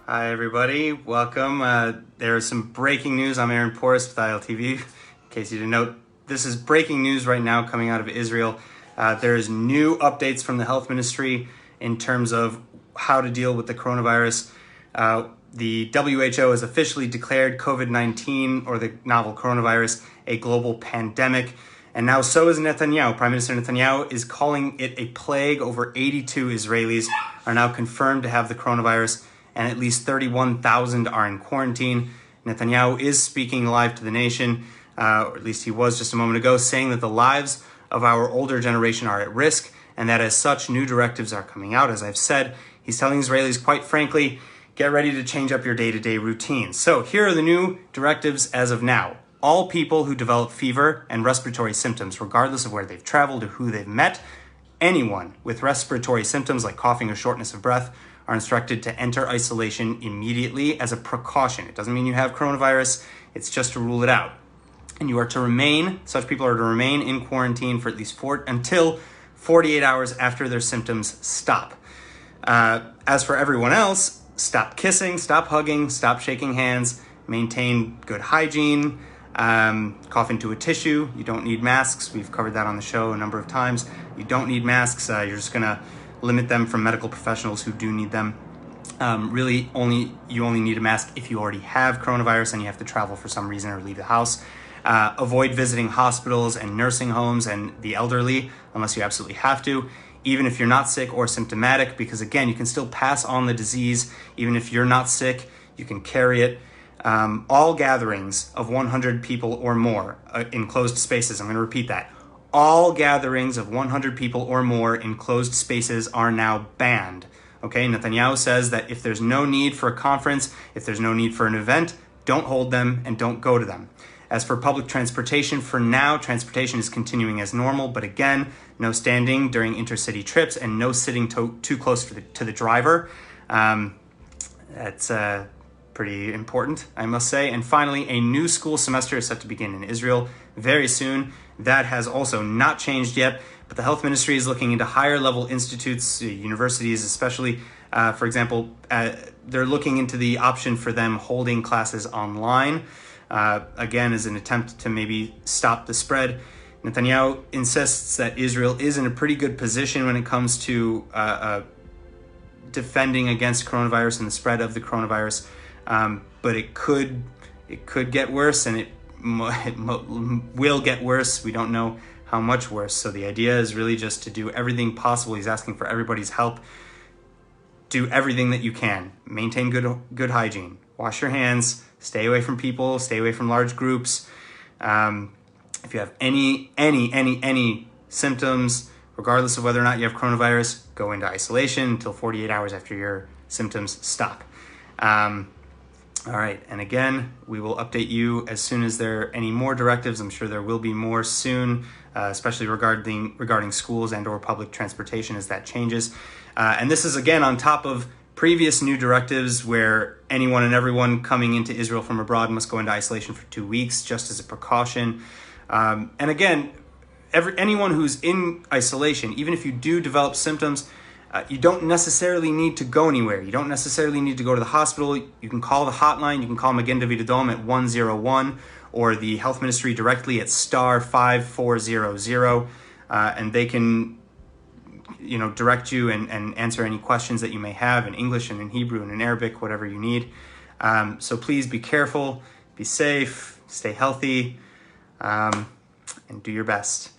Hi everybody, welcome. There is some breaking news. I'm Aaron Porras with ILTV. In case you didn't know, this is breaking news right now coming out of Israel. There's new updates from the health ministry in terms of how to deal with the coronavirus. The WHO has officially declared COVID-19, or the novel coronavirus, a global pandemic. And now so is Netanyahu. Prime Minister Netanyahu is calling it a plague. Over 82 Israelis are now confirmed to have the coronavirus, and at least 31,000 are in quarantine. Netanyahu is speaking live to the nation, or at least he was just a moment ago, saying that the lives of our older generation are at risk, and that as such, new directives are coming out. As I've said, he's telling Israelis, quite frankly, get ready to change up your day-to-day routines. So here are the new directives as of now. All people who develop fever and respiratory symptoms, regardless of where they've traveled or who they've met, anyone with respiratory symptoms like coughing or shortness of breath are instructed to enter isolation immediately as a precaution. It doesn't mean you have coronavirus, it's just to rule it out. And you are to remain, such people are to remain in quarantine for at least until 48 hours after their symptoms stop. As for everyone else, stop kissing, stop hugging, stop shaking hands, maintain good hygiene, cough into a tissue. You don't need masks. We've covered that on the show a number of times. You don't need masks. You're just gonna limit them from medical professionals who do need them. You only need a mask if you already have coronavirus and you have to travel for some reason or leave the house. Avoid visiting hospitals and nursing homes and the elderly unless you absolutely have to, even if you're not sick or symptomatic, because again, you can still pass on the disease. Even if you're not sick, you can carry it. All gatherings of 100 people or more in closed spaces, I'm going to repeat that. All gatherings of 100 people or more in closed spaces are now banned. Okay, Netanyahu says that if there's no need for a conference, if there's no need for an event, don't hold them and don't go to them. As for public transportation, for now, transportation is continuing as normal, but again, no standing during intercity trips and no sitting too close to the driver. That's pretty important, I must say. And finally, a new school semester is set to begin in Israel very soon. That has also not changed yet, but the health ministry is looking into higher level institutes, universities especially. For example, they're looking into the option for them holding classes online, again, as an attempt to maybe stop the spread. Netanyahu insists that Israel is in a pretty good position when it comes to defending against coronavirus and the spread of the coronavirus. But it could get worse, and it will get worse. We don't know how much worse. So the idea is really just to do everything possible. He's asking for everybody's help. Do everything that you can. Maintain good hygiene. Wash your hands. Stay away from people. Stay away from large groups. If you have any symptoms, regardless of whether or not you have coronavirus, go into isolation until 48 hours after your symptoms stop. All right, and again, we will update you as soon as there are any more directives. I'm sure there will be more soon, especially regarding schools and or public transportation as that changes. And this is again on top of previous new directives where anyone and everyone coming into Israel from abroad must go into isolation for 2 weeks just as a precaution. And again, anyone who's in isolation, even if you do develop symptoms, you don't necessarily need to go anywhere. You don't necessarily need to go to the hospital. You can call the hotline. You can call Magen David Adom at 101 or the health ministry directly at *5400, and they can, direct you and answer any questions that you may have in English and in Hebrew and in Arabic, whatever you need. So please be careful, be safe, stay healthy, and do your best.